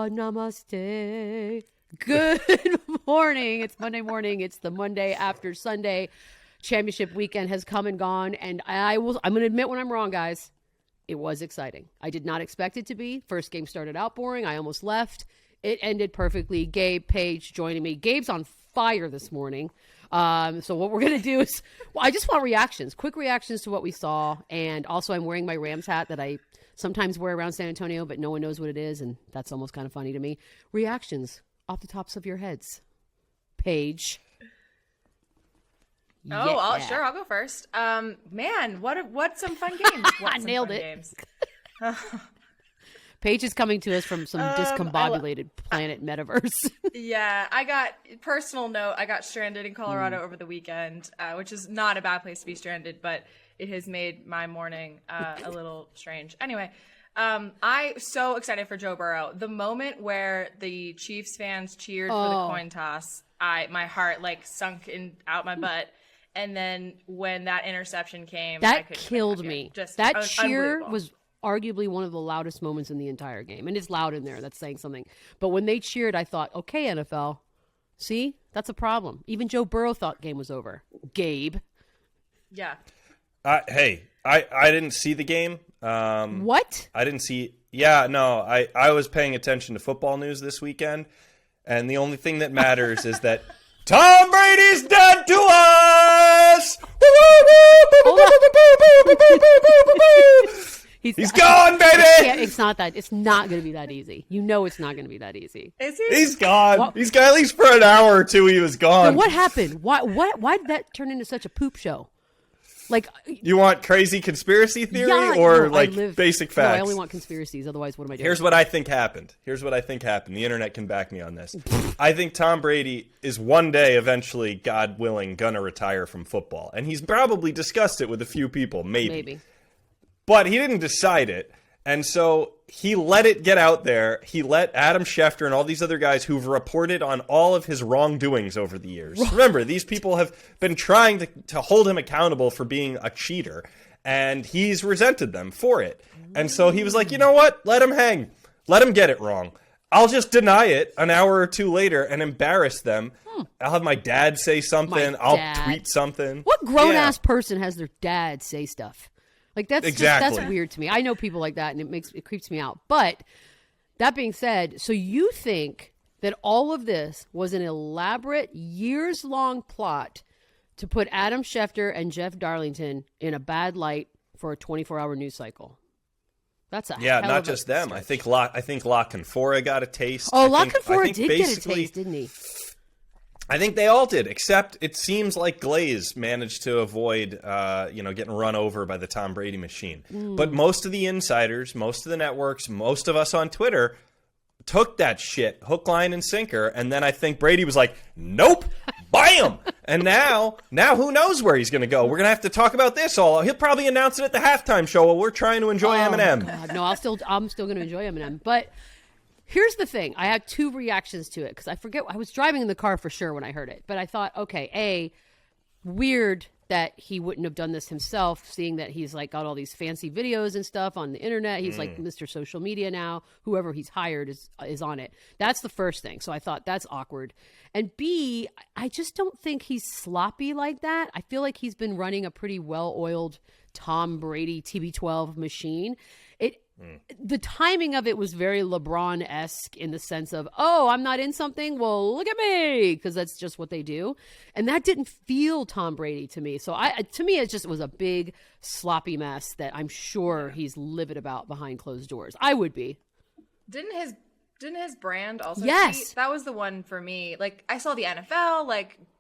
namaste. Good morning. It's Monday morning. It's the Monday after Sunday. Championship weekend has come and gone, and I'm going to admit when I'm wrong, guys. It was exciting. I did not expect it to be. First game started out boring. I almost left. It ended perfectly. Gabe Page joining me. Gabe's on fire this morning. So what we're going to do is, I just want reactions, quick reactions to what we saw. And also I'm wearing my Rams hat that I sometimes wear around San Antonio, but no one knows what it is. And that's almost kind of funny to me. Reactions off the tops of your heads. Paige. Oh, yeah. I'll go first. Man, what some fun games. I nailed it. Games. Paige is coming to us from some discombobulated planet metaverse. Yeah, personal note, I got stranded in Colorado over the weekend, which is not a bad place to be stranded, but it has made my morning a little strange. Anyway, I so excited for Joe Burrow. The moment where the Chiefs fans cheered for the coin toss, my heart sunk out my butt. And then when that interception came, that killed me. That cheer was arguably one of the loudest moments in the entire game. And it's loud in there. That's saying something. But when they cheered, I thought, okay, NFL, see, that's a problem. Even Joe Burrow thought game was over. Gabe. Yeah. Hey, I didn't see the game. What? I didn't see. Yeah, no, I was paying attention to football news this weekend. And the only thing that matters is that Tom Brady's dead to us! He's gone, baby! It's not going to be that easy. You know it's not going to be that easy. Is he? He's gone. Well, he's got at least for an hour or two he was gone. So what happened? Why did that turn into such a poop show? You want crazy conspiracy theory basic facts? No, I only want conspiracies. Otherwise, what am I doing? Here's what I think happened. The internet can back me on this. I think Tom Brady is one day, eventually, God willing, gonna retire from football. And he's probably discussed it with a few people, maybe. But he didn't decide it. And so he let it get out there. He let Adam Schefter and all these other guys who've reported on all of his wrongdoings over the years. Remember, these people have been trying to hold him accountable for being a cheater, and he's resented them for it. And so he was like, you know what? Let him hang. Let him get it wrong. I'll just deny it an hour or two later and embarrass them. I'll have my dad say something. I'll tweet something. What grown-ass person has their dad say stuff? That's exactly. That's weird to me. I know people like that, and it creeps me out. But that being said, so you think that all of this was an elaborate, years-long plot to put Adam Schefter and Jeff Darlington in a bad light for a 24-hour news cycle? That's a hell not of just a them. stretch. I think La Canfora got a taste. Oh, La Canfora did get a taste, didn't he? I think they all did, except it seems like Glaze managed to avoid, getting run over by the Tom Brady machine. But most of the insiders, most of the networks, most of us on Twitter took that shit hook, line, and sinker. And then I think Brady was like, nope, bam. And now who knows where he's going to go? We're going to have to talk about this all. He'll probably announce it at the halftime show while we're trying to enjoy Eminem. God, no, I'm still going to enjoy Eminem. But here's the thing. I had two reactions to it because I forget. I was driving in the car for sure when I heard it. But I thought, okay, weird that he wouldn't have done this himself, seeing that he's got all these fancy videos and stuff on the internet. He's like Mr. Social Media now. Whoever he's hired is on it. That's the first thing. So I thought that's awkward. And B, I just don't think he's sloppy like that. I feel like he's been running a pretty well-oiled Tom Brady TB12 machine. The timing of it was very LeBron-esque in the sense of, oh, I'm not in something, well, look at me, because that's just what they do. And that didn't feel Tom Brady to me. So to me, it was a big, sloppy mess that I'm sure he's livid about behind closed doors. I would be. Didn't his brand also Yes. cheat? That was the one for me. I saw the NFL,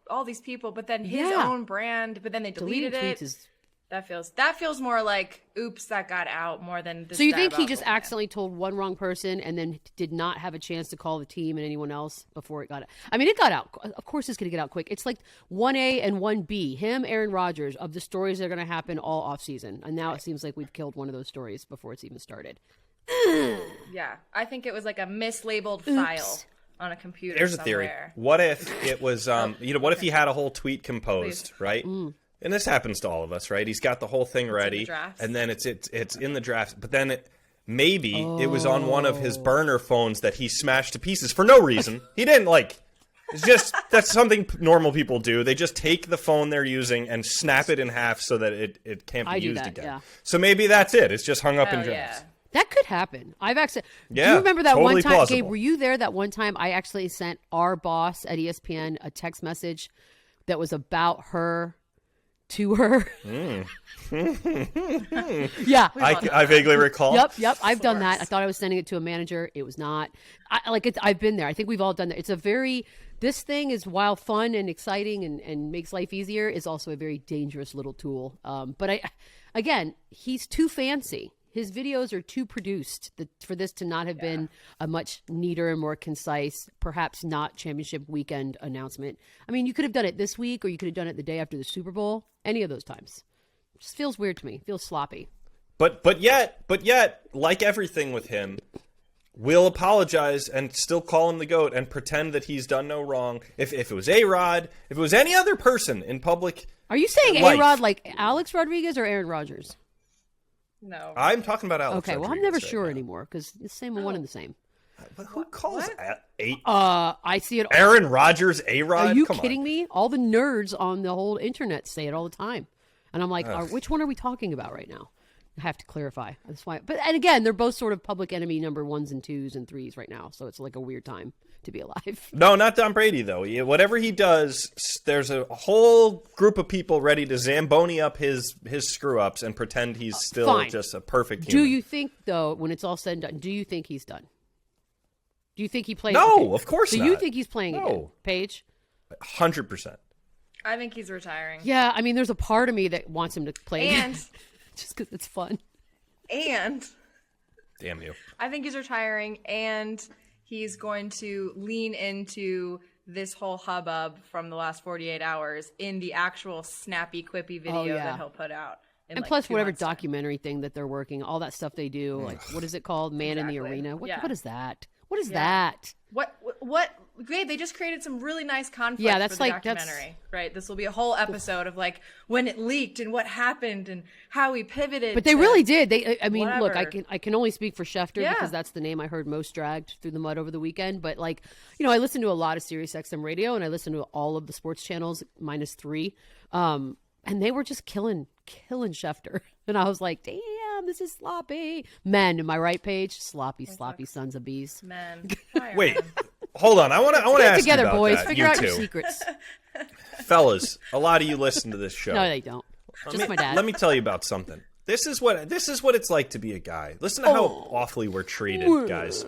all these people, but then his own brand, but then they deleted it. That feels more like, oops, that got out more than this. So you think he just accidentally told one wrong person and then did not have a chance to call the team and anyone else before it got out? I mean, it got out. Of course it's going to get out quick. It's like 1A and 1B, him, Aaron Rodgers, of the stories that are going to happen all offseason. And now it seems like we've killed one of those stories before it's even started. Yeah, I think it was like a mislabeled file on a computer There's somewhere. a theory. What if it was, what if he had a whole tweet composed, right? And this happens to all of us, right? He's got the whole thing ready, the and then it's in the draft. But then maybe it was on one of his burner phones that he smashed to pieces for no reason. He didn't it's just, that's something normal people do. They just take the phone they're using and snap it in half so that it can't be used again. Yeah. So maybe that's it. It's just hung up in drafts. Yeah. That could happen. I've actually. Yeah, do you remember that totally one time, plausible. Gabe? Were you there that one time? I actually sent our boss at ESPN a text message that was about her to her. Yeah, I vaguely recall. Yep. I've done that. I thought I was sending it to a manager. It was not. I've been there. I think we've all done that. It's a very. This thing is, while fun and exciting and makes life easier, is also a very dangerous little tool. But again, he's too fancy. His videos are too produced for this to not have been a much neater and more concise, perhaps not championship weekend announcement. I mean, you could have done it this week, or you could have done it the day after the Super Bowl. Any of those times. It just feels weird to me. It feels sloppy. But yet, like everything with him, will apologize and still call him the GOAT and pretend that he's done no wrong. If it was A-Rod, if it was any other person in public Are you saying life, A-Rod like Alex Rodriguez or Aaron Rodgers? No. I'm talking about Alex Okay, well, I'm Rodriguez never right sure now. anymore because it's the same one and the same. But who calls eight? I see it. Aaron Rodgers, A-Rod? Are you Come kidding on. me? All the nerds on the whole internet say it all the time. And I'm like, which one are we talking about right now? I have to clarify. That's why. And again, they're both sort of public enemy number 1s and 2s and 3s right now. So it's like a weird time to be alive. No, not Tom Brady, though. Whatever he does, there's a whole group of people ready to Zamboni up his screw-ups and pretend he's still fine. just a perfect Do human. you think, though, when it's all said and done, do you think he's done? Do you think he played? No, of course not. So you think he's playing again, Paige? 100%. I think he's retiring. Yeah, I mean, there's a part of me that wants him to play again. And Just because it's fun. and Damn you. I think he's retiring, and he's going to lean into this whole hubbub from the last 48 hours in the actual snappy, quippy video that he'll put out. And plus, whatever documentary thing that they're working, all that stuff they do, like, what is it called? Man in the Arena. What is that? What is that? What? Gabe, they just created some really nice conflict that's for the like documentary, right? This will be a whole episode of like when it leaked and what happened and how we pivoted. But they really did. I mean, whatever. look, I can only speak for Schefter because that's the name I heard most dragged through the mud over the weekend. But like, I listen to a lot of Sirius XM radio and I listen to all of the sports channels minus 3, and they were just killing Schefter, and I was like, damn, this is sloppy. Men, am I right, Paige? Sloppy sons of bees. Men. Wait, hold on. I want to ask together, you about boys. that. Figure you out two. your secrets. Fellas, a lot of you listen to this show. No, they don't. Just my dad. Let me tell you about something. This is what it's like to be a guy. Listen to how awfully we're treated, guys.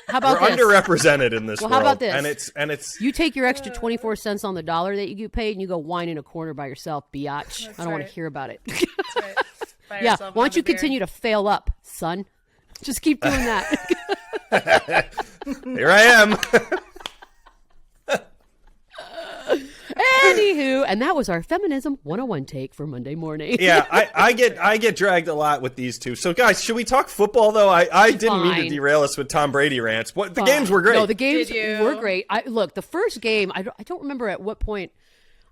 How about We're this? underrepresented in this world. How about this? And it's You take your extra 24 cents on the dollar that you get paid and you go whine in a corner by yourself, biatch. I don't want to hear about it. That's right. Buy Yeah, yourself why don't you another beer. continue to fail up, son? Just keep doing that. here I am. Anywho, and that was our Feminism 101 take for Monday morning. Yeah, I get dragged a lot with these two. So guys, should we talk football though? I didn't mean to Fine. derail us with Tom Brady rants. The games were great. No, the games Did you? were great. Look, the first game, I don't remember at what point.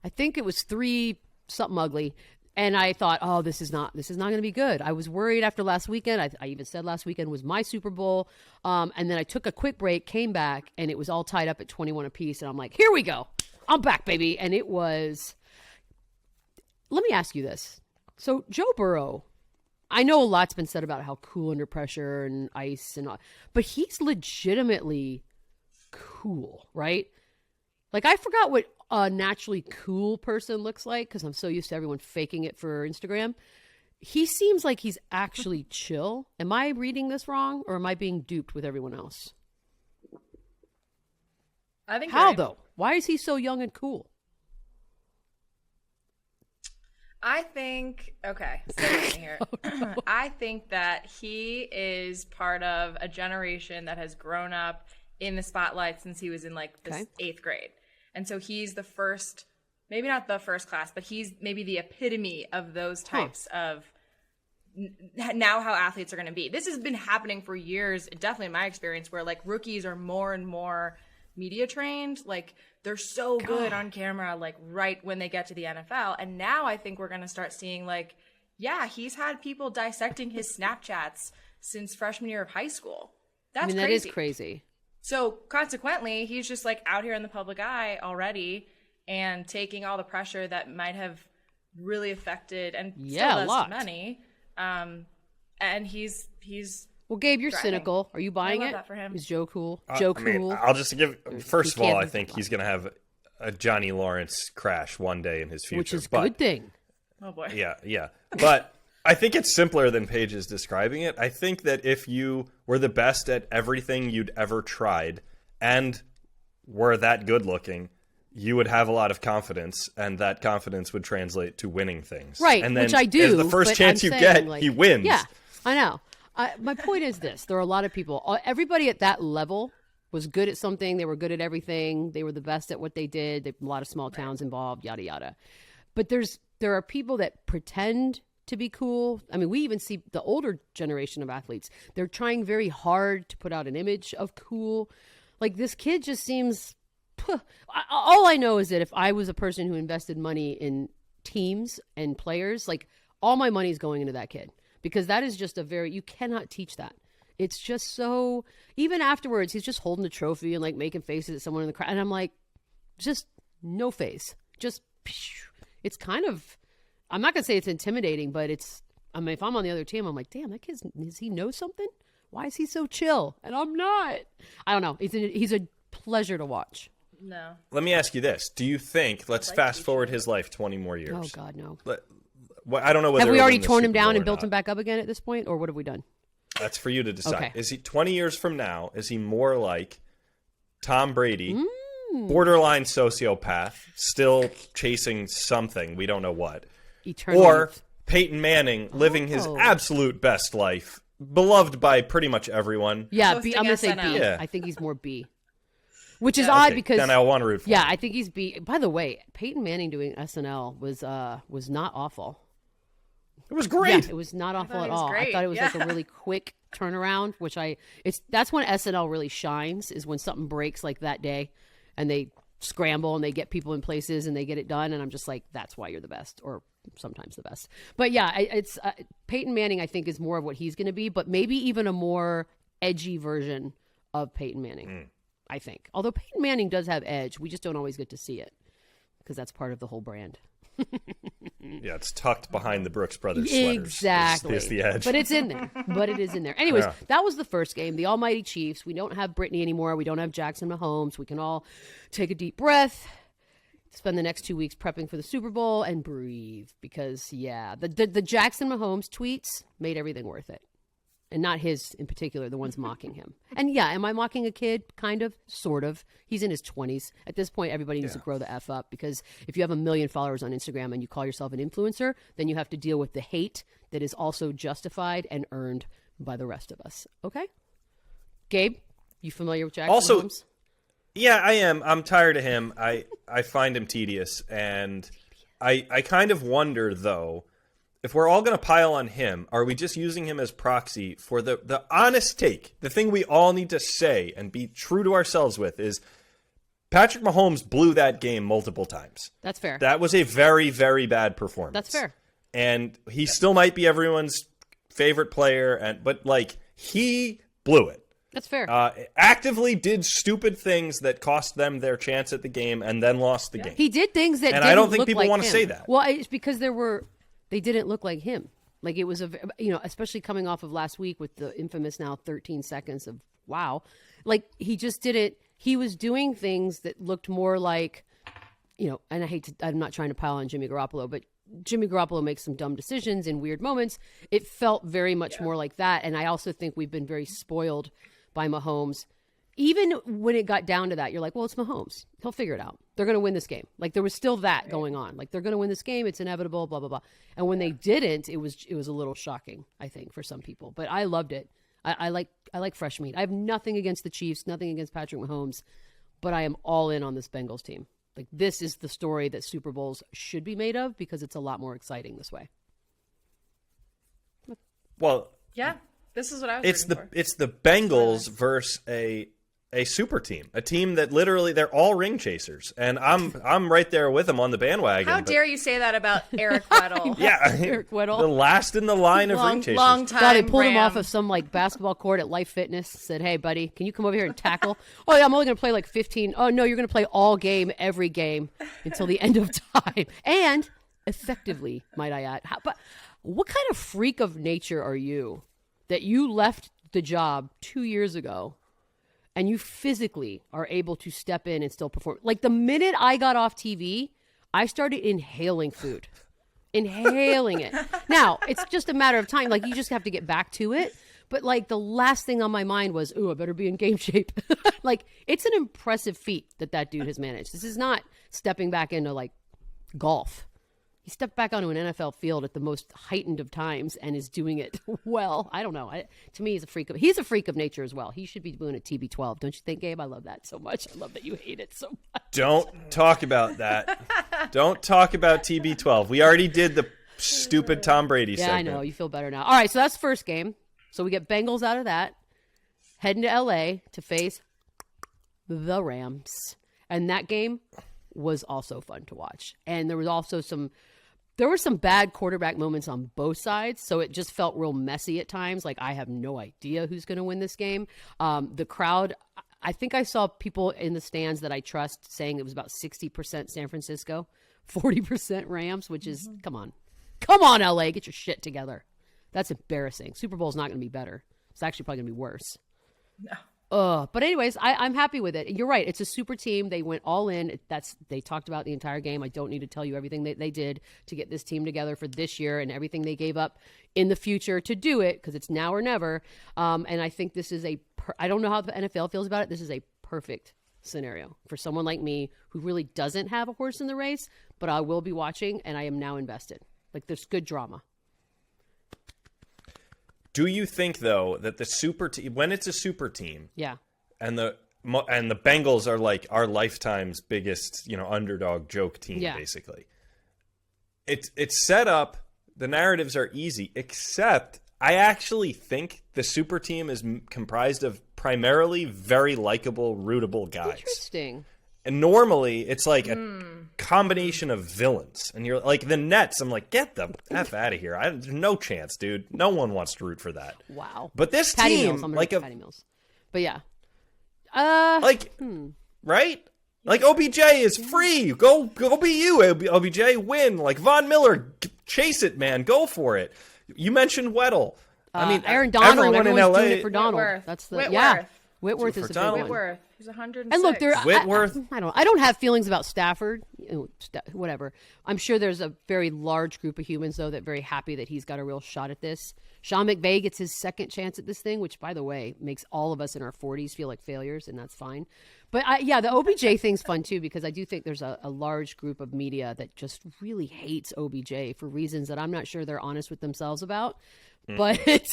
I think it was 3 something ugly. And I thought, oh, this is not going to be good. I was worried after last weekend. I even said last weekend was my Super Bowl. And then I took a quick break, came back, and it was all tied up at 21 apiece. And I'm like, here we go. I'm back, baby. And it was, let me ask you this. So Joe Burrow, I know a lot's been said about how cool under pressure and ice and all, but he's legitimately cool, right? Like, I forgot what a naturally cool person looks like because I'm so used to everyone faking it for Instagram. He seems like he's actually chill. Am I reading this wrong, or am I being duped with everyone else? I think How, right. though? Why is he so young and cool? I think, okay, so listen here. I think that he is part of a generation that has grown up in the spotlight since he was in like the 8th grade. And so he's the first, maybe not the first class, but he's maybe the epitome of those types of now how athletes are going to be. This has been happening for years, definitely in my experience, where like rookies are more and more media trained. Like they're so good on camera, like right when they get to the NFL. And now I think we're going to start seeing like, yeah, he's had people dissecting his Snapchats since freshman year of high school. That's that crazy. is crazy. So consequently, he's just like out here in the public eye already and taking all the pressure that might have really affected and still does to many. And he's well, Gabe, you're driving. Cynical. Are you buying I love it? that for him. Is Joe cool? Joe cool? I'll just give. First of all, I can't- think he's going to have a Johnny Lawrence crash one day in his future, Which is a but, good thing. Oh boy. Yeah. But I think it's simpler than Paige is describing it. I think that if you were the best at everything you'd ever tried and were that good looking, you would have a lot of confidence, and that confidence would translate to winning things. Right, and then, which I do. as the first but chance I'm you saying, get, he wins. Yeah, I know. My point is this. There are a lot of people. Everybody at that level was good at something. They were good at everything. They were the best at what they did. A lot of small towns involved, yada, yada. But there are people that pretend to be cool. I mean, we even see the older generation of athletes. They're trying very hard to put out an image of cool. Like, this kid just seems... All I know is that if I was a person who invested money in teams and players, like, all my money is going into that kid, because that is just you cannot teach that. It's just so, even afterwards, he's just holding the trophy and like making faces at someone in the crowd. And I'm like, just no face. Just, it's kind of, I'm not going to say it's intimidating, but I mean, if I'm on the other team, I'm like, damn, that kid, does he know something? Why is he so chill? And I'm not. I don't know. He's a pleasure to watch. No. Let me ask you this. Do you think, let's fast forward his life 20 more years. Oh, God, no. I don't know whether Have we already win the torn him Super Bowl down and or built not. him back up again at this point, or what have we done? That's for you to decide. Okay. Is he 20 years from now, is he more like Tom Brady, borderline sociopath, still chasing something, we don't know what, Eternally. or Peyton Manning living his absolute best life, beloved by pretty much everyone? Yeah, Hosting I'm going to say SNL. B. Yeah. I think he's more B. Which is odd because... Then I want to root for Yeah, him. I think he's B. By the way, Peyton Manning doing SNL was not awful. It was great. Yeah, it was not awful thought at it was all. I great. thought it was like a Yeah. really quick turnaround, which that's when SNL really shines, is when something breaks like that day and they scramble and they get people in places and they get it done, and I'm just like, that's why you're the best, or sometimes the best. But yeah, it's Peyton Manning, I think, is more of what he's going to be, but maybe even a more edgy version of Peyton Manning, I think. Although Peyton Manning does have edge, we just don't always get to see it because that's part of the whole brand. Yeah, it's tucked behind the Brooks Brothers sweaters. Exactly. Is the edge. But it's in there. But it is in there. Anyways, Yeah. that was the first game. The almighty Chiefs. We don't have Brittany anymore. We don't have Jackson Mahomes. We can all take a deep breath, spend the next 2 weeks prepping for the Super Bowl, and breathe. Because, yeah, the Jackson Mahomes tweets made everything worth it. And not his in particular, the ones mocking him. And yeah, am I mocking a kid? Kind of, sort of. He's in his 20s. At this point, everybody needs to grow the F up, because if you have 1 million followers on Instagram and you call yourself an influencer, then you have to deal with the hate that is also justified and earned by the rest of us. Okay? Gabe, you familiar with Jackson Also- Mahomes? Yeah, I am. I'm tired of him. I find him tedious. And I kind of wonder, though, if we're all going to pile on him, are we just using him as proxy for the honest take? The thing we all need to say and be true to ourselves with is Patrick Mahomes blew that game multiple times. That's fair. That was a very, very bad performance. That's fair. And he still might be everyone's favorite player, but like, he blew it. That's fair. Actively did stupid things that cost them their chance at the game and then lost the game. He did things that And didn't I don't think look people like want to him. say that. Well, it's because they didn't look like him. Like, it was especially coming off of last week with the infamous now 13 seconds of wow. Like, he just didn't. He was doing things that looked more like, and I'm not trying to pile on Jimmy Garoppolo, but Jimmy Garoppolo makes some dumb decisions in weird moments. It felt very much more like that. And I also think we've been very spoiled by Mahomes. Even when it got down to that, you're like, well, it's Mahomes. He'll figure it out. They're going to win this game. Like, there was still that going on. Like, they're going to win this game. It's inevitable, blah, blah, blah. And when they didn't, it was a little shocking, I think, for some people. But I loved it. I like fresh meat. I have nothing against the Chiefs, nothing against Patrick Mahomes, but I am all in on this Bengals team. Like, this is the story that Super Bowls should be made of, because it's a lot more exciting this way. Well, Yeah, this is what I was rooting for. it's the Bengals versus a a super team, a team that literally they're all ring chasers, and I'm right there with them on the bandwagon. How dare you say that about Eric Weddle? Yeah, Eric Weddle. the last in the line of ring chasers. Long time. God, they pulled him Ram. off of some like basketball court at Life Fitness. Said, "Hey, buddy, can you come over here and tackle?" Oh yeah, I'm only going to play like 15. Oh no, you're going to play all game, every game until the end of time, and effectively, might I add. But what kind of freak of nature are you that you left the job 2 years ago? And you physically are able to step in and still perform. Like the minute I got off TV, I started inhaling food. Inhaling it. Now, it's just a matter of time. Like you just have to get back to it. But like the last thing on my mind was, ooh, I better be in game shape. Like it's an impressive feat that dude has managed. This is not stepping back into like golf. He stepped back onto an NFL field at the most heightened of times and is doing it well. I don't know. To me, he's a freak of nature as well. He should be doing a TB12. Don't you think, Gabe? I love that so much. I love that you hate it so much. Don't talk about that. Don't talk about TB12. We already did the stupid Tom Brady segment. I know. You feel better now. All right, so that's the first game. So we get Bengals out of that, heading to L.A. to face the Rams. And that game was also fun to watch. And there was also some bad quarterback moments on both sides, so it just felt real messy at times. Like, I have no idea who's going to win this game. The crowd, I think I saw people in the stands that I trust saying it was about 60% San Francisco, 40% Rams, which is, come on, LA, get your shit together. That's embarrassing. Super Bowl's not going to be better. It's actually probably going to be worse. No. But anyways, I'm happy with it. You're right. It's a super team. They went all in. They talked about the entire game. I don't need to tell you everything that they did to get this team together for this year and everything they gave up in the future to do it, because it's now or never. And I think this is I don't know how the NFL feels about it. This is a perfect scenario for someone like me who really doesn't have a horse in the race, but I will be watching and I am now invested. Like, there's good drama. Do you think, though, that the super team, when it's a super team, yeah, and the Bengals are like our lifetime's biggest, underdog joke team, basically, it's set up. The narratives are easy, except I actually think the super team is comprised of primarily very likable, rootable guys. Interesting. And normally it's like a combination of villains. And you're like, the Nets, I'm like, get the F out of here. There's no chance, dude. No one wants to root for that. Wow. But this Patty team, Mills. I'm like Patty Mills. But yeah. Right? Like, OBJ is free. Go be you, OBJ. Win. Like, Von Miller, chase it, man. Go for it. You mentioned Weddle. I mean, Aaron Donald. Everyone in Everyone's LA. doing it for Donald. Whitworth. That's the Whitworth. yeah. Whitworth is a big one. Whitworth. He's 106. And look, Whitworth. I don't have feelings about Stafford. Whatever. I'm sure there's a very large group of humans though that are very happy that he's got a real shot at this. Sean McVay gets his second chance at this thing, which, by the way, makes all of us in our 40s feel like failures, and that's fine. But the OBJ thing's fun too, because I do think there's a large group of media that just really hates OBJ for reasons that I'm not sure they're honest with themselves about. But it's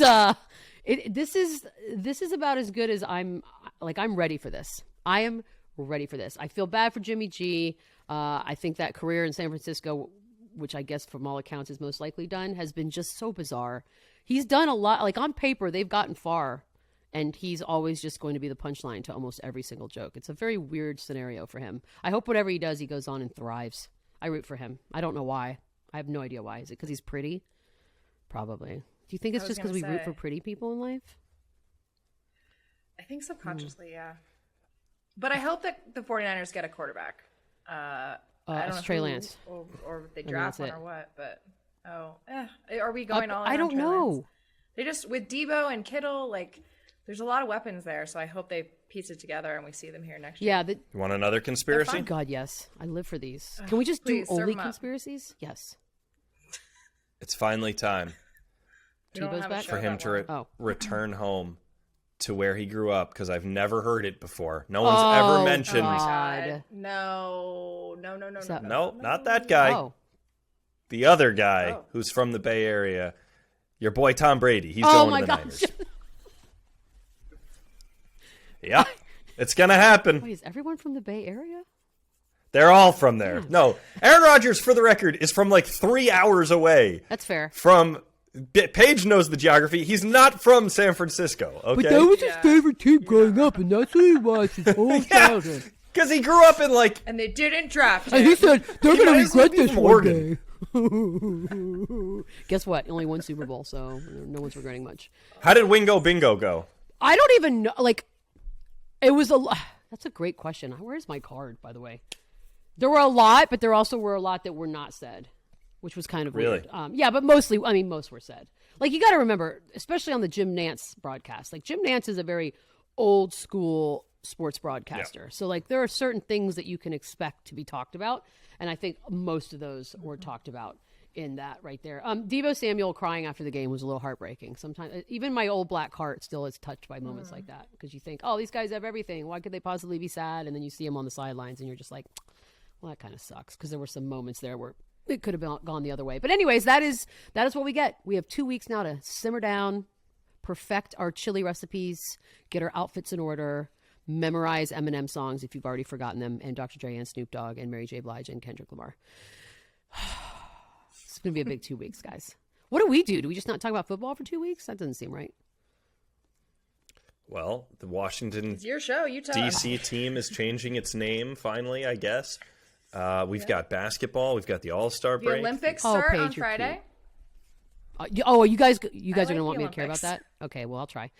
this is about as good as I'm ready for this. I am ready for this. I feel bad for Jimmy G. I think that career in San Francisco, which I guess from all accounts is most likely done, has been just so bizarre. He's done a lot. Like, on paper, they've gotten far, and he's always just going to be the punchline to almost every single joke. It's a very weird scenario for him. I hope whatever he does, he goes on and thrives. I root for him. I don't know why. I have no idea why. Is it because he's pretty? Probably. Do you think it's just because we root for pretty people in life? I think subconsciously, yeah. But I hope that the 49ers get a quarterback. I don't know Trey Lance. Or if they draft one or what, but are we going all in I don't on Trey know. Lance? They just, with Debo and Kittle, like, there's a lot of weapons there, so I hope they piece it together and we see them here next year. Yeah. You want another conspiracy? Oh, God, yes. I live for these. Can we just do only conspiracies? Yes. It's finally time Tebow's back? for him to return home to where he grew up, because I've never heard it before. No one's ever mentioned. Oh, God. No, not that guy. Oh. The other guy who's from the Bay Area. Your boy Tom Brady. He's going to the Niners. Yeah, it's going to happen. Wait, is everyone from the Bay Area? They're all from there. No, Aaron Rodgers, for the record, is from like 3 hours away. That's fair. From Paige knows the geography. He's not from San Francisco, okay? But that was his favorite team growing up, and that's what he watched his whole childhood. Because he grew up in, like... And they didn't draft him. And he said, they're going to might as well regret be this from one day. Guess what? Only one Super Bowl, so no one's regretting much. How did Wingo Bingo go? I don't even know. Like, it was a lot. That's a great question. Where's my card, by the way? There were a lot, but there also were a lot that were not said, which was kind of Really? weird. Yeah, but mostly, I mean, most were said. Like, you got to remember, especially on the Jim Nantz broadcast, like, Jim Nantz is a very old school sports broadcaster. So, like, there are certain things that you can expect to be talked about, and I think most of those were talked about in that right there. Deebo Samuel crying after the game was a little heartbreaking. Sometimes, even my old black heart still is touched by moments like that, because you think, oh, these guys have everything. Why could they possibly be sad? And then you see them on the sidelines, and you're just like, well, that kind of sucks, because there were some moments there where it could have gone the other way. But anyways, that is what we get. We have 2 weeks now to simmer down, perfect our chili recipes, get our outfits in order, memorize Eminem songs if you've already forgotten them, and Dr. Dre and Snoop Dogg and Mary J. Blige and Kendrick Lamar. It's going to be a big 2 weeks, guys. What do we do? Do we just not talk about football for 2 weeks? That doesn't seem right. Well, the Washington It's your show. You tell us. D.C. team is changing its name, finally, I guess. We've got basketball. We've got the All-Star The break. Olympics Oh, start Paige, on you're Friday. You guys are like going to the want me to care about Olympics. that? Okay, well, I'll try.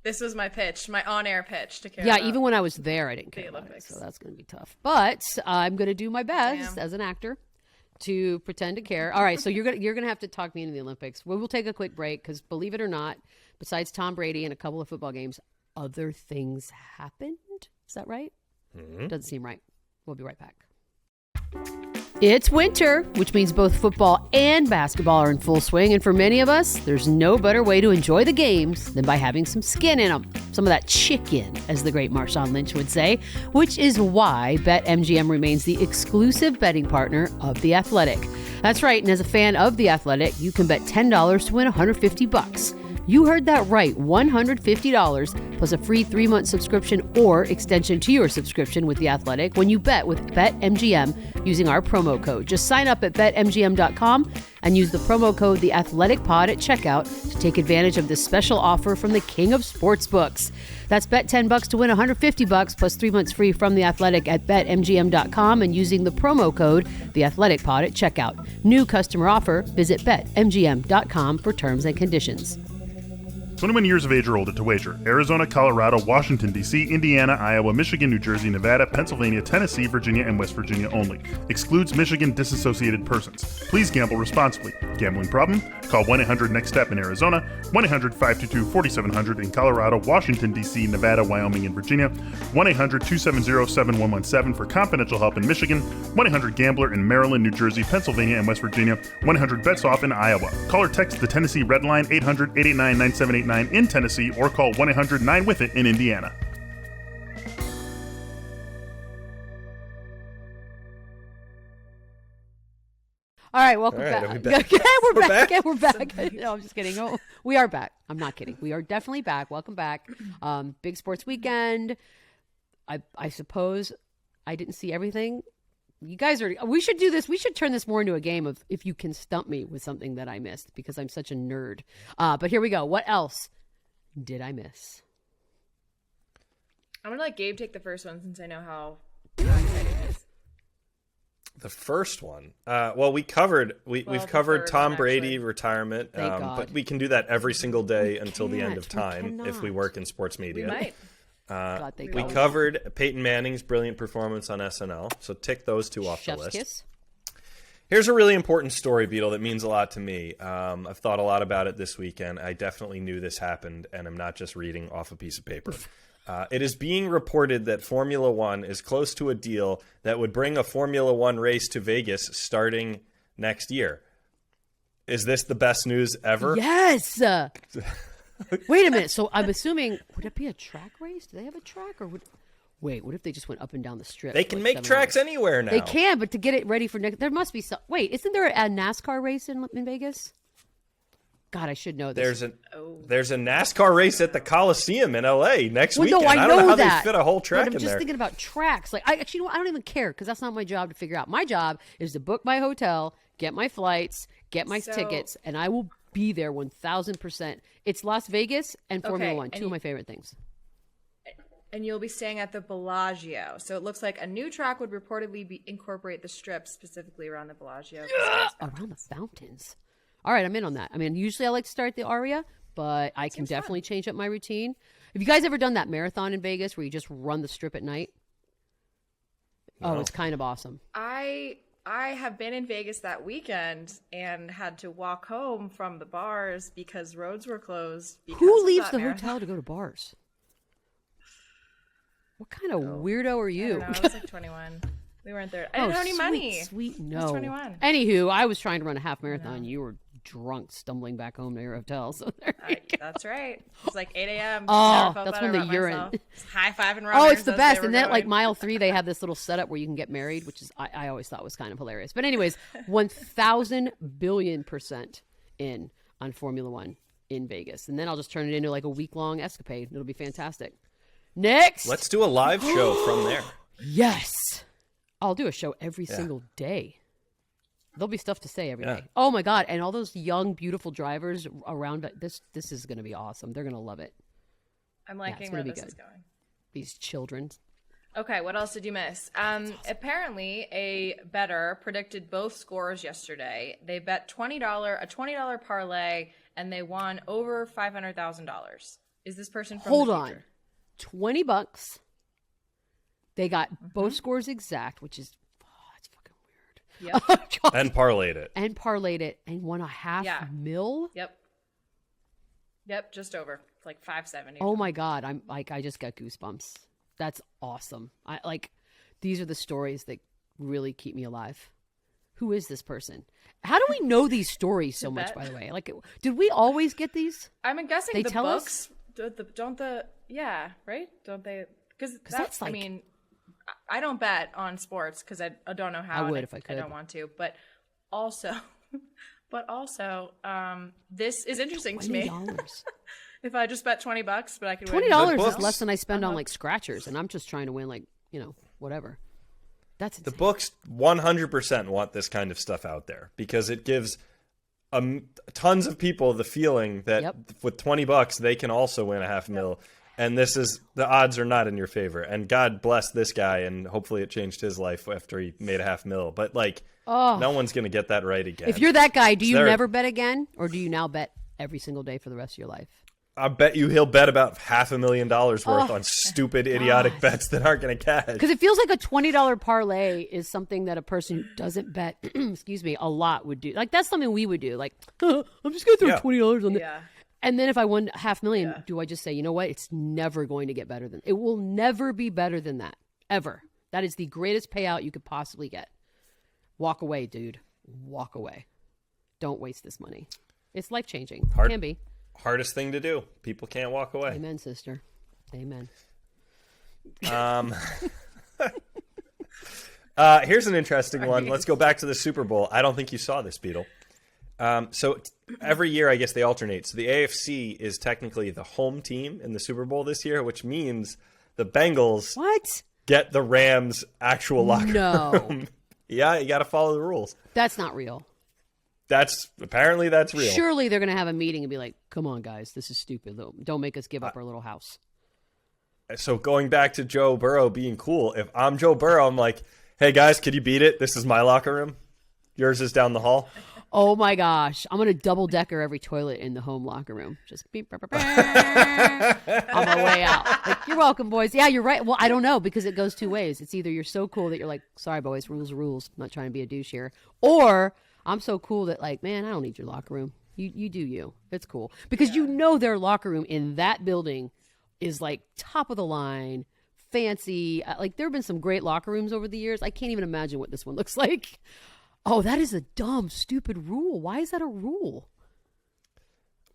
This was my pitch, my on-air pitch to care Yeah, about. even when I was there, I didn't care the about it, Olympics. so that's going to be tough. But I'm going to do my best Damn. as an actor to pretend to care. All right, so you're gonna have to talk me into the Olympics. We will take a quick break because, believe it or not, besides Tom Brady and a couple of football games, other things happened. Is that right? Doesn't seem right. We'll be right back. It's winter, which means both football and basketball are in full swing. And for many of us, there's no better way to enjoy the games than by having some skin in them. Some of that chicken, as the great Marshawn Lynch would say, which is why BetMGM remains the exclusive betting partner of The Athletic. That's right. And as a fan of The Athletic, you can bet $10 to win $150. You heard that right, $150 plus a free 3-month subscription or extension to your subscription with The Athletic when you bet with BetMGM using our promo code. Just sign up at BetMGM.com and use the promo code TheAthleticPod at checkout to take advantage of this special offer from the king of sportsbooks. That's bet $10 to win $150 plus 3 months free from The Athletic at BetMGM.com and using the promo code TheAthleticPod at checkout. New customer offer. Visit BetMGM.com for terms and conditions. 21 years of age or older to wager. Arizona, Colorado, Washington, D.C., Indiana, Iowa, Michigan, New Jersey, Nevada, Pennsylvania, Tennessee, Virginia, and West Virginia only. Excludes Michigan disassociated persons. Please gamble responsibly. Gambling problem? Call 1-800-NEXT-STEP in Arizona, 1-800-522-4700 in Colorado, Washington, D.C., Nevada, Wyoming, and Virginia, 1-800-270-7117 for confidential help in Michigan, 1-800-GAMBLER in Maryland, New Jersey, Pennsylvania, and West Virginia, 1-800-BETS-OFF in Iowa. Call or text the Tennessee Red Line 800-889-9789 in Tennessee or call 1-800-9-WITH-IT in Indiana. All right, welcome All right, back. are we back? Okay, we're back. back? Yeah, we're back. No, I'm just kidding. Oh, we are back. I'm not kidding. We are definitely back. Welcome back. Big sports weekend. I suppose I didn't see everything. You guys are. We should do this. We should turn this more into a game of if you can stump me with something that I missed because I'm such a nerd. But here we go. What else did I miss? I'm gonna let Gabe take the first one since I know how exciting it is. The first one. Well, we've covered the covered third Tom one, Brady actually. retirement, Thank God. but we can do that every single day until the end can't. of We time if we cannot. work in sports We media. might. God, thank We God. covered Peyton Manning's brilliant performance on SNL, so tick those two off the Chef's list. kiss. Here's a really important story, Beadle, that means a lot to me. I've thought a lot about it this weekend. I definitely knew this happened, and I'm not just reading off a piece of paper. It is being reported that Formula One is close to a deal that would bring a Formula One race to Vegas starting next year. Is this the best news ever? Yes. Wait a minute. So I'm assuming, would it be a track race? Do they have a track, or wait? What if they just went up and down the strip? They for can like make 7 tracks hours? anywhere now. They can, but to get it ready for next, there must be some. Wait, isn't there a NASCAR race in Vegas? God, I should know this. There's a NASCAR race at the Coliseum in LA next Well, weekend. no, I don't know how that. they fit a whole track but I'm in just there. thinking about tracks. Like, I actually, I don't even care because that's not my job to figure out. My job is to book my hotel, get my flights, get my tickets, and I will be there 1,000%. It's Las Vegas and Formula One, two of my favorite things. And you'll be staying at the Bellagio. So it looks like a new track would reportedly incorporate the strip specifically around the Bellagio. Around the fountains. All right, I'm in on that. I mean, usually I like to start at the Aria, but I can definitely change up my routine. Have you guys ever done that marathon in Vegas where you just run the strip at night? No. Oh, it's kind of awesome. I have been in Vegas that weekend and had to walk home from the bars because roads were closed. Who leaves the hotel to go to bars? What kind of weirdo are you? I don't know. I was like 21. We weren't there. I didn't have any money. Sweet, no. I was 21. Anywho, I was trying to run a half marathon. You were drunk, stumbling back home to your hotel. So that's right. It was like 8 a.m. Oh, that's when the urine. High-fiving runners. Oh, it's the best. And then at like mile 3, they have this little setup where you can get married, which is I always thought was kind of hilarious. But anyways, 1,000 billion% in on Formula One in Vegas. And then I'll just turn it into like a week-long escapade. It'll be fantastic. Next. Let's do a live show from there. Yes. I'll do a show every single day. There'll be stuff to say every day. Oh my God. And all those young, beautiful drivers around this is going to be awesome. They're going to love it. I'm liking where this is going. These children. Okay. What else did you miss? Apparently a bettor predicted both scores yesterday. They bet a $20 parlay and they won over $500,000. Is this person from Hold the on. future? $20. They got both scores exact, which is it's fucking weird. Yep. And parlayed it. And won a half mil. Yep, just over. It's like 570. Oh my God. I just got goosebumps. That's awesome. These are the stories that really keep me alive. Who is this person? How do we know these stories so much, by the way? Like, did we always get these? I'm guessing they the tell books us? right? Don't they? Because that's like, I mean, I don't bet on sports because I don't know how. I would if I could. I don't want to, but also, this is interesting to me. If I just bet $20, but I could win $20 is less than I spend on like scratchers, and I'm just trying to win like whatever. That's insane. The books 100% want this kind of stuff out there because it gives tons of people the feeling that with $20 they can also win a $500,000. And the odds are not in your favor. And God bless this guy, and hopefully it changed his life after he made a $500,000. But no one's going to get that right again. If you're that guy, do you never bet again, or do you now bet every single day for the rest of your life? I bet you he'll bet about $500,000 worth on stupid, idiotic bets that aren't going to catch. Because it feels like a $20 parlay is something that a person who doesn't bet, a lot would do. Like that's something we would do. Like I'm just going to throw $20 on the. And then if I won $500,000, do I just say, you know what? It's never going to get better than it will never be better than that. Ever. That is the greatest payout you could possibly get. Walk away, dude. Walk away. Don't waste this money. It's life-changing. It can be. Hardest thing to do. People can't walk away. Amen, sister. Amen. Here's an interesting one. Let's go back to the Super Bowl. I don't think you saw this, Beadle. So every year, I guess they alternate. So the AFC is technically the home team in the Super Bowl this year, which means the Bengals get the Rams' actual locker room. Yeah, you got to follow the rules. That's not real. Apparently that's real. Surely they're going to have a meeting and be like, come on, guys, this is stupid. Don't make us give up our little house. So going back to Joe Burrow being cool, if I'm Joe Burrow, I'm like, hey, guys, could you beat it? This is my locker room. Yours is down the hall. Oh my gosh. I'm going to double decker every toilet in the home locker room. Just beep, on my way out. Like, you're welcome, boys. Yeah, you're right. Well, I don't know because it goes two ways. It's either you're so cool that you're like, sorry, boys, rules are rules. I'm not trying to be a douche here. Or I'm so cool that like, man, I don't need your locker room. You do you. It's cool. Because their locker room in that building is like top of the line, fancy. Like there have been some great locker rooms over the years. I can't even imagine what this one looks like. Oh, that is a dumb, stupid rule. Why is that a rule?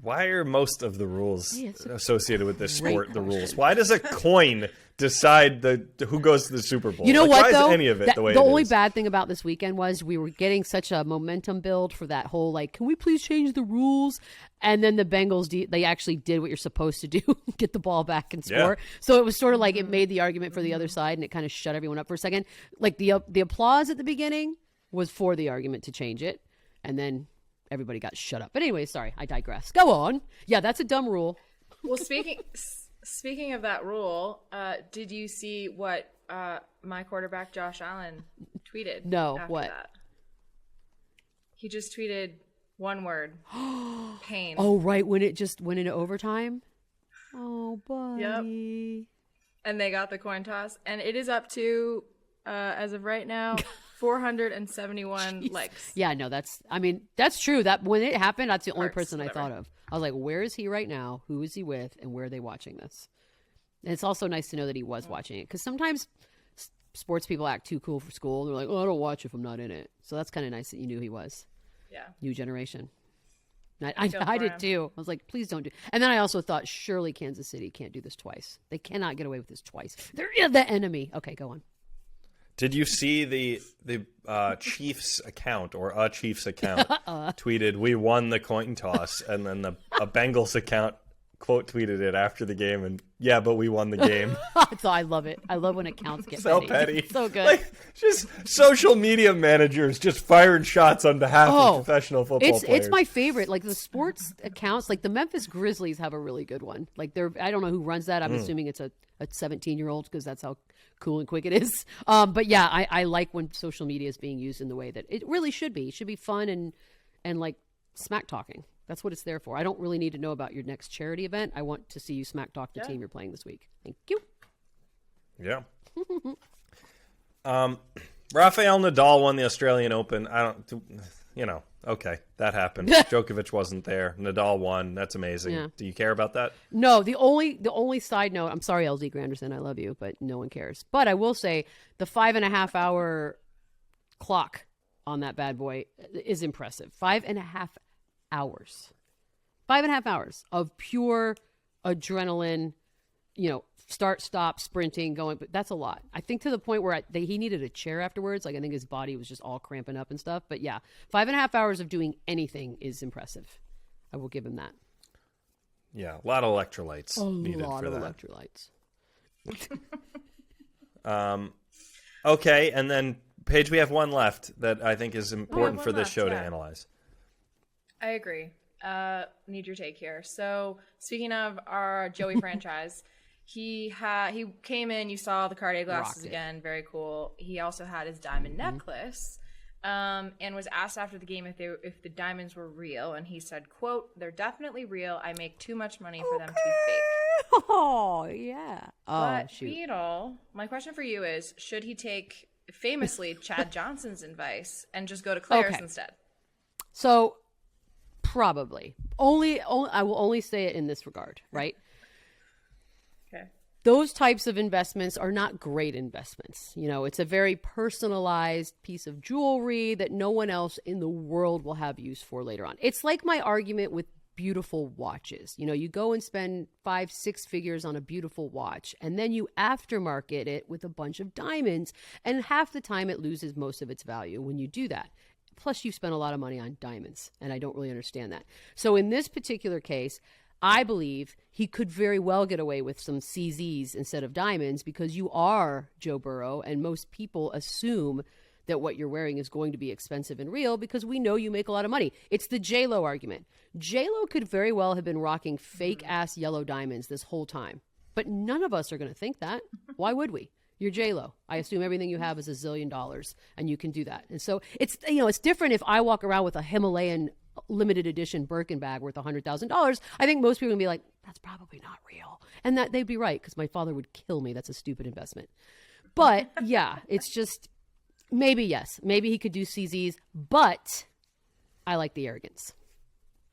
Why are most of the rules associated with this sport the rules? Why does a coin decide who goes to the Super Bowl? You know what, though? Why is any of it the way it is? The only bad thing about this weekend was we were getting such a momentum build for that whole, like, can we please change the rules? And then the Bengals, they actually did what you're supposed to do, get the ball back and score. Yeah. So it was sort of like it made the argument for the other side, and it kind of shut everyone up for a second. Like the applause at the beginning was for the argument to change it. And then everybody got shut up. But anyway, sorry, I digress. Go on. Yeah, that's a dumb rule. Well, speaking of that rule, did you see what my quarterback Josh Allen tweeted? No, after what? That? He just tweeted one word: pain. Oh, right, when it just went into overtime. Oh, buddy. Yep. And they got the coin toss, and it is up to, as of right now, 471 likes. Yeah, no, that's true. That when it happened, that's the only Hearts, person whatever. I thought of. I was like, where is he right now? Who is he with? And where are they watching this? And it's also nice to know that he was watching it, because sometimes sports people act too cool for school. They're like, oh, I don't watch if I'm not in it. So that's kind of nice that you knew he was. Yeah. New generation. I feel I for did him. too. I was like, please don't do. And then I also thought, surely Kansas City can't do this twice. They cannot get away with this twice. They're the enemy. Okay, go on. Did you see the Chiefs account or a Chiefs account tweeted, "We won the coin toss," and then a Bengals account quote tweeted it after the game, and yeah, but we won the game. So I love it. I love when accounts get So petty. petty. It's so good. Like, just social media managers just firing shots on behalf of professional football players. It's my favorite. Like the sports accounts, like the Memphis Grizzlies have a really good one. Like I don't know who runs that. I'm assuming it's a 17-year-old, because that's how cool and quick it is. But yeah, I like when social media is being used in the way that it really should be. It should be fun and like smack talking. That's what it's there for. I don't really need to know about your next charity event. I want to see you smack talk the team you're playing this week. Thank you. Yeah. Rafael Nadal won the Australian Open. Okay, that happened. Djokovic wasn't there. Nadal won. That's amazing. Yeah. Do you care about that? No, the only side note, I'm sorry, LZ Granderson, I love you, but no one cares. But I will say the 5.5 hour clock on that bad boy is impressive. 5.5 hours. 5.5 hours of pure adrenaline, start, stop, sprinting, going. But that's a lot. I think to the point where he needed a chair afterwards. Like, I think his body was just all cramping up and stuff. But yeah, 5.5 hours of doing anything is impressive. I will give him that. Yeah, a lot of electrolytes needed A lot for of that. electrolytes. Okay, and then, Paige, we have one left that I think is important for one this left, show to yeah. analyze. I agree. Need your take here. So speaking of our Joey franchise, he came in. You saw the Cartier glasses Rocked it. again. Very cool. He also had his diamond necklace, and was asked after the game if the diamonds were real, and he said, "quote They're definitely real. I make too much money for them to be fake." Oh yeah. Oh But shoot. Beadle, my question for you is: should he take famously Chad Johnson's advice and just go to Claire's Okay. instead? So probably only I will only say it in this regard, right? Okay. Those types of investments are not great investments. It's a very personalized piece of jewelry that no one else in the world will have use for later on. It's like my argument with beautiful watches. You go and spend 5-6 figures on a beautiful watch, and then you aftermarket it with a bunch of diamonds, and half the time it loses most of its value when you do that. Plus, you spent a lot of money on diamonds, and I don't really understand that. So in this particular case, I believe he could very well get away with some CZs instead of diamonds, because you are Joe Burrow, and most people assume that what you're wearing is going to be expensive and real because we know you make a lot of money. It's the J-Lo argument. J-Lo could very well have been rocking fake-ass yellow diamonds this whole time, but none of us are going to think that. Why would we? You're J-Lo. I assume everything you have is $1 zillion, and you can do that. And so it's different if I walk around with a Himalayan limited edition Birkin bag worth $100,000. I think most people would be like, that's probably not real. And that they'd be right, because my father would kill me. That's a stupid investment. But yeah, it's just maybe, yes. Maybe he could do CZs, but I like the arrogance.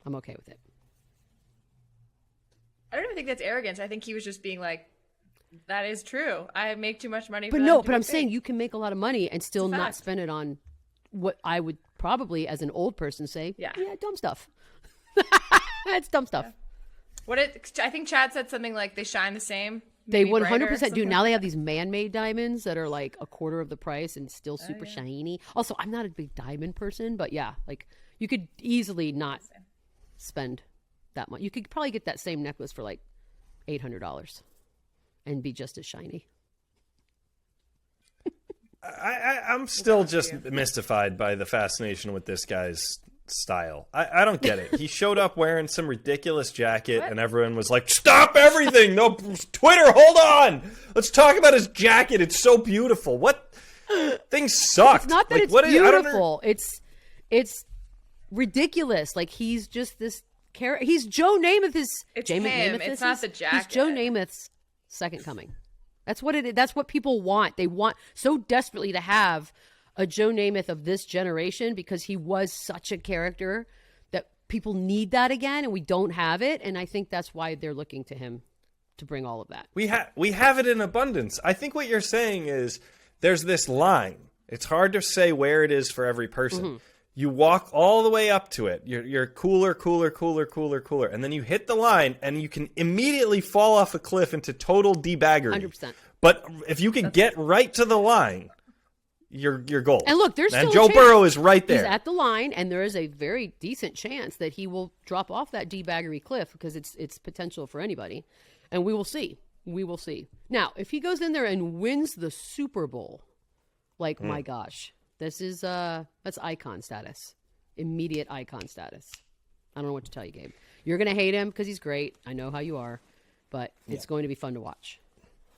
I'm okay with it. I don't even think that's arrogance. I think he was just being like, that is true. I make too much money. But for no, them to but be I'm fake. saying you can make a lot of money and still It's a not fact. spend it on what I would probably, as an old person, say, Yeah. dumb stuff. It's dumb stuff. I think Chad said something like they shine the same. They maybe brighter, 100% do. something Now like they have these man-made diamonds that are like a quarter of the price and still super shiny. Also, I'm not a big diamond person, but yeah, like you could easily not spend that much. You could probably get that same necklace for like $800 and be just as shiny. I'm still just mystified by the fascination with this guy's style. I don't get it. He showed up wearing some ridiculous jacket, and everyone was like, "Stop everything! No, Twitter, hold on! Let's talk about his jacket. It's so beautiful." What? Things sucked. It's not that it's beautiful. It's ridiculous. Like, he's just this character. He's Joe Namath. It's him. It's not the jacket. He's Joe Namath's second coming. That's what it is. That's what people want. They want so desperately to have a Joe Namath of this generation because he was such a character that people need that again, and we don't have it. And I think that's why they're looking to him to bring all of that. We have it in abundance. I think what you're saying is there's this line. It's hard to say where it is for every person. Mm-hmm. You walk all the way up to it. You're cooler, and then you hit the line, and you can immediately fall off a cliff into total debaggery. 100%. But if you can get right to the line, you're gold. And look, there's still Joe Burrow is right there. He's at the line, and there is a very decent chance that he will drop off that debaggery cliff because it's potential for anybody, and we will see. We will see. Now, if he goes in there and wins the Super Bowl, my gosh, this is that's icon status, immediate icon status. I don't know what to tell you, Gabe. You're gonna hate him because he's great. I know how you are, but it's going to be fun to watch.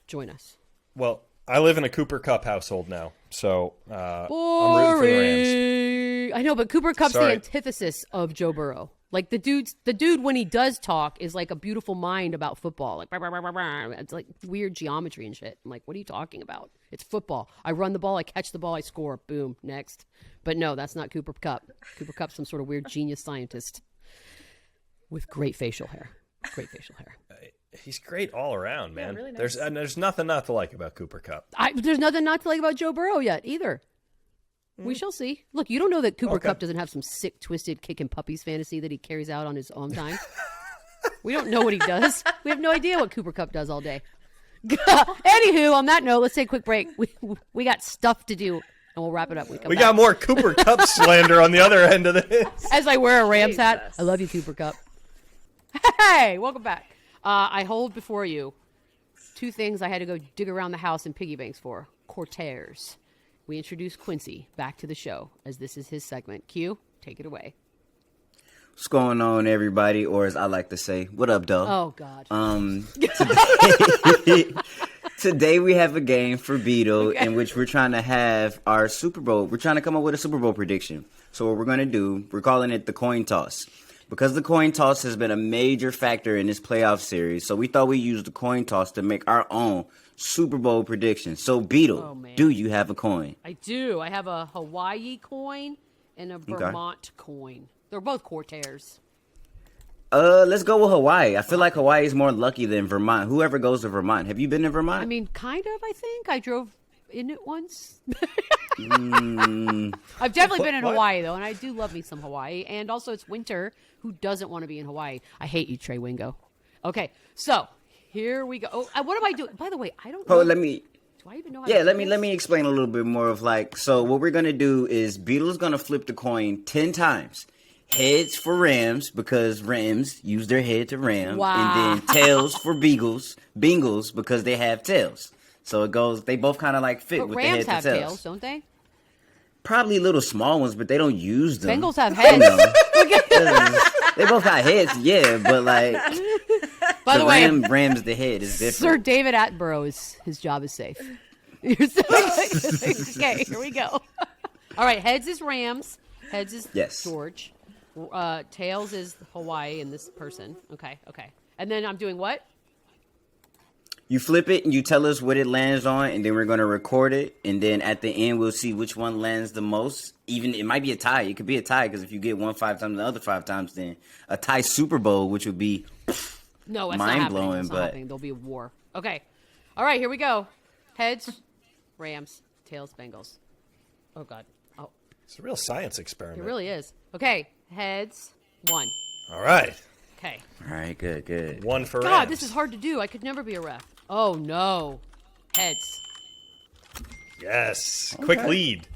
Join us. Well, I live in a Cooper Cup household now, so I'm Boring. rooting for the Rams. I know, but Cooper Cup's the antithesis of Joe Burrow. Like, the dude when he does talk is like a beautiful mind about football. Like, it's like weird geometry and shit. I'm like, what are you talking about? It's football. I run the ball, I catch the ball, I score. Boom, next. But no, that's not Cooper Cup. Cooper Cup's some sort of weird genius scientist with great facial hair. Great facial hair. He's great all around, man. Yeah, really nice. There's nothing not to like about Cooper Cup. There's nothing not to like about Joe Burrow yet either. We shall see. Look, you don't know that Cooper Kupp doesn't have some sick, twisted kicking puppies fantasy that he carries out on his own time. We don't know what he does. We have no idea what Cooper Kupp does all day. Anywho, on that note, let's take a quick break. We got stuff to do, and we'll wrap it up. We got more Cooper Kupp slander on the other end of this. As I wear a Rams hat, I love you, Cooper Kupp. Hey, welcome back. I hold before you two things I had to go dig around the house in piggy banks for. Courtiers. We introduce Quincy back to the show, as this is his segment. Q, take it away. What's going on, everybody? Or as I like to say, what up, dog? Oh, God. Today we have a game for Beadle in which we're trying to have our Super Bowl. We're trying to come up with a Super Bowl prediction. So what we're going to do, we're calling it the coin toss. Because the coin toss has been a major factor in this playoff series, so we thought we'd use the coin toss to make our own Super Bowl prediction. So, Beadle, do you have a coin? I do. I have a Hawaii coin and a Vermont coin. They're both Courtiers. Let's go with Hawaii. I feel like Hawaii is more lucky than Vermont. Whoever goes to Vermont. Have you been to Vermont? I mean, kind of, I think. I drove in it once. I've definitely been in Hawaii, though, and I do love me some Hawaii. And also, it's winter. Who doesn't want to be in Hawaii? I hate you, Trey Wingo. Okay, so here we go. Oh, what am I doing? By the way, I don't know. Do I even know how to do let this? me explain a little bit more of so what we're going to do is Beadle's going to flip the coin 10 times. Heads for Rams because Rams use their head to ram. Wow. And then tails for Bengals because they have tails. So it goes, they both kind of fit But with Rams the head to have tails. tails, don't they? Probably little small ones, but they don't use them. Bengals have heads. They both got heads, yeah, but By the way, Rams the head is different. Sir David Attenborough, his job is safe. Okay, here we go. All right, heads is Rams. Heads is George. Tails is Hawaii and this person. Okay. And then I'm doing what? You flip it and you tell us what it lands on, and then we're going to record it. And then at the end, we'll see which one lands the most. Even it might be a tie. It could be a tie because if you get one 5 times, the other 5 times, then a tie Super Bowl, which would be no, that's mind not blowing. That's not happening. There'll be a war. Okay. All right, here we go. Heads, Rams. Tails, Bengals. Oh, God. Oh, it's a real science experiment. It really is. Okay, heads, 1. All right. Okay. All right, good. 1 for God, Rams. this is hard to do. I could never be a ref. Oh, no. Heads. Yes. Okay. Quick lead.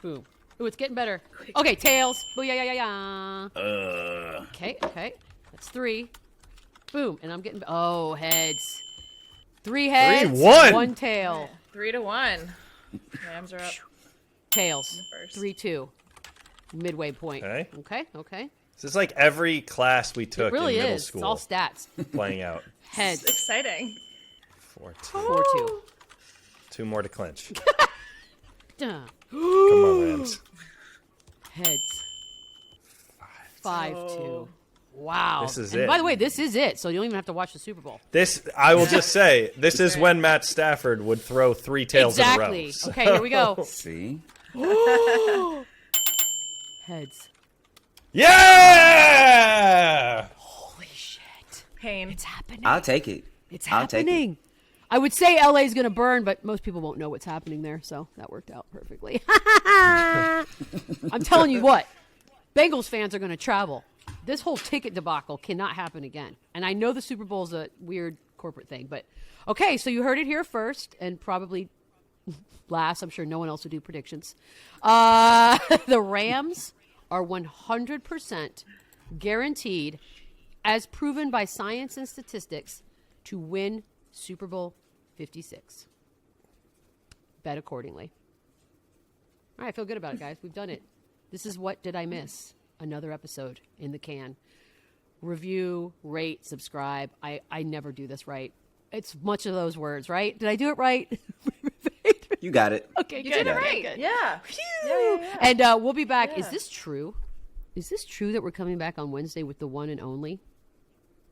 Boom. Ooh, it's getting better. Okay, tails. Booyah. Okay. That's 3. Boom. And I'm getting... Oh, heads. 3 heads. 3-1. 1 tail. 3-1. Rams are up. Tails. 3-2. midway point. Okay. This is like every class we took It really in middle is. school. It's all stats. Playing out. Heads. It's exciting. 4-2. 4-2. 2 more to clinch. Duh. Come on, Rams. Heads. 5-2. Wow. This is and it. by the way, this is it, so you don't even have to watch the Super Bowl. I will just say, this is when Matt Stafford would throw 3 tails Exactly. in a row. Okay, here we go. See? Heads. Yeah! Holy shit. Pain. It's happening. I'll take it. It's I'll take it. happening. I would say LA's going to burn, but most people won't know what's happening there, so that worked out perfectly. I'm telling you what, Bengals fans are going to travel. This whole ticket debacle cannot happen again. And I know the Super Bowl's a weird corporate thing, but okay, so you heard it here first, and probably last. I'm sure no one else would do predictions. The Rams are 100% guaranteed, as proven by science and statistics, to win Super Bowl 56. Bet accordingly. All right, I feel good about it, guys. We've done it. This is What Did I Miss? Another episode in the can. Review, rate, subscribe. I never do this right. It's much of those words, right? Did I do it right? You got it. Okay, You good. did it right. Good. Yeah. And we'll be back. Yeah. Is this true? Is this true that we're coming back on Wednesday with the one and only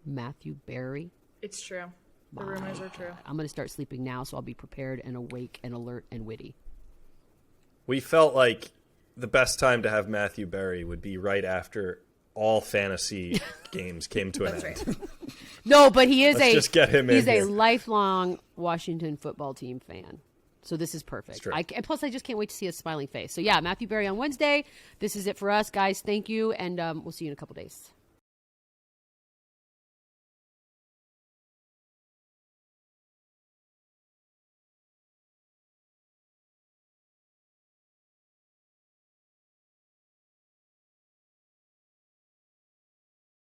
Matthew Berry? It's true. The rumors are true. I'm going to start sleeping now, so I'll be prepared and awake and alert and witty. We felt like the best time to have Matthew Berry would be right after all fantasy games came to an end. That's right. No, but he is Let's just get him in he's a here. lifelong Washington football team fan. So this is perfect. true. And plus, I just can't wait to see his smiling face. So yeah, Matthew Berry on Wednesday. This is it for us, guys. Thank you, and we'll see you in a couple days.